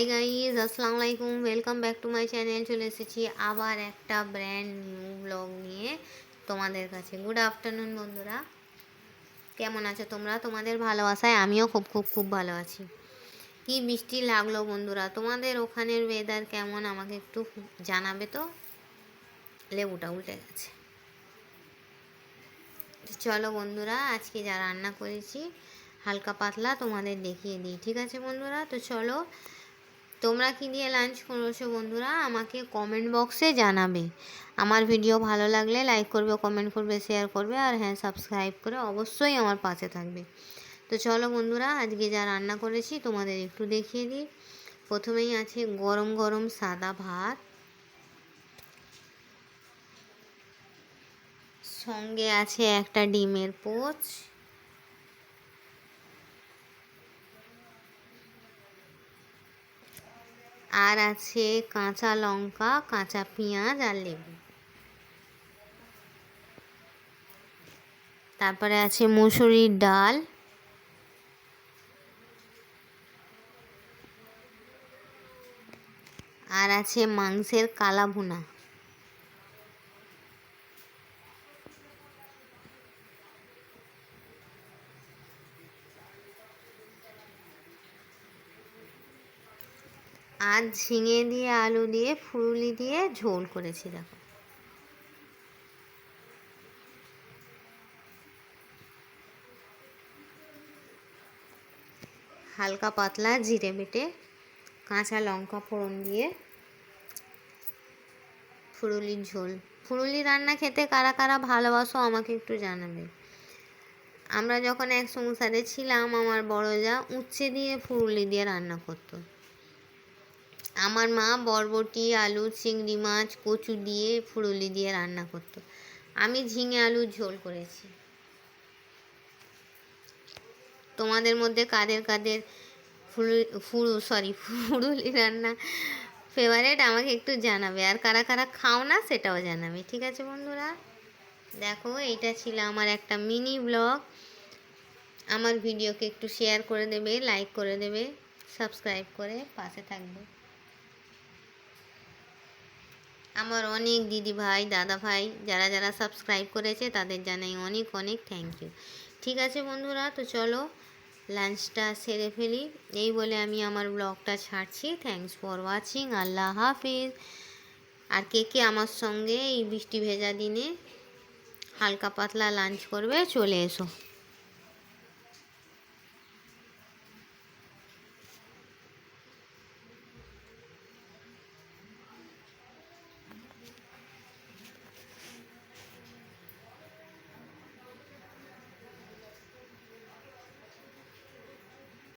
Hi guys, আসসালামু আলাইকুম। Welcome back to my channel. চলে এসেছি আবার একটা ব্র্যান্ড নিউ ব্লগ নিয়ে তোমাদের কাছে। গুড আফটারনুন বন্ধুরা, কেমন আছো তোমরা? তোমাদের ভালোবাসায় আমিও খুব খুব খুব ভালো আছি। কি বৃষ্টি লাগলো বন্ধুরা, তোমাদের ওখানের ওয়েদার কেমন আমাকে একটু জানাবে তো। লেবুটা উল্টে গেছে। চলো বন্ধুরা, আজকে যা রান্না করেছি হালকা পাতলা তোমাদের দেখিয়ে দিই, ঠিক আছে বন্ধুরা? তো চলো, তোমরা কি দিয়ে লাঞ্চ করেছো বন্ধুরা আমাকে কমেন্ট বক্সে জানাবে। আমার ভিডিও ভালো লাগলে লাইক করবে, কমেন্ট করবে, শেয়ার করবে, আর হ্যাঁ, সাবস্ক্রাইব করে অবশ্যই আমার পাশে থাকবে। তো চলো বন্ধুরা, আজকে যা রান্না করেছি তোমাদের একটু দেখিয়ে দিই। প্রথমেই আছে গরম গরম সাদা ভাত, সঙ্গে আছে একটা ডিমের পোচ, আর আছে কাঁচা লঙ্কা, কাঁচা পেঁয়াজ আর লেবু। তারপরে আছে মুসুরির ডাল, আর আছে মাংসের কালা ভুনা। আর ঝিঙে দিয়ে আলু দিয়ে ফুলুলি দিয়ে ঝোল করেছি দেখো। হালকা পাতলা জিরে বেটে কাঁচা লঙ্কা ফোড়ন দিয়ে ফুলুলির ঝোল। ফুলুলি রান্না খেতে কারা কারা ভালোবাসো আমাকে একটু জানাবে। আমরা যখন এক সংসারে ছিলাম, আমার বড় যা উচ্ছে দিয়ে ফুলুলি দিয়ে রান্না করতো। আমার মা বরবটি, আলু, চিংড়ি মাছ, কচু দিয়ে ফুলুলি দিয়ে রান্না করতো। আমি ঝিঙে আলুর ঝোল করেছি। তোমাদের মধ্যে কাদের কাদের ফুলুলি রান্না ফেভারেট আমাকে একটু জানাবে, আর কারা কারা খাও না সেটাও জানাবে, ঠিক আছে বন্ধুরা? দেখো, এইটা ছিল আমার একটা মিনি ব্লগ। আমার ভিডিওকে একটু শেয়ার করে দেবে, লাইক করে দেবে, সাবস্ক্রাইব করে পাশে থাকবে। আমার অনেক দিদি ভাই, দাদা ভাই যারা যারা সাবস্ক্রাইব করেছে তাদের জানাই অনেক অনেক থ্যাংক ইউ। ঠিক আছে বন্ধুরা, তো চলো লাঞ্চটা সেরে ফেলি। এই বলে আমি আমার ব্লগটা ছাড়ছি। Thanks for watching. আল্লাহ হাফিজ। আর কে কে আমার সঙ্গে এই বৃষ্টি ভেজা দিনে হালকা পাতলা লাঞ্চ করবে চলে এসো।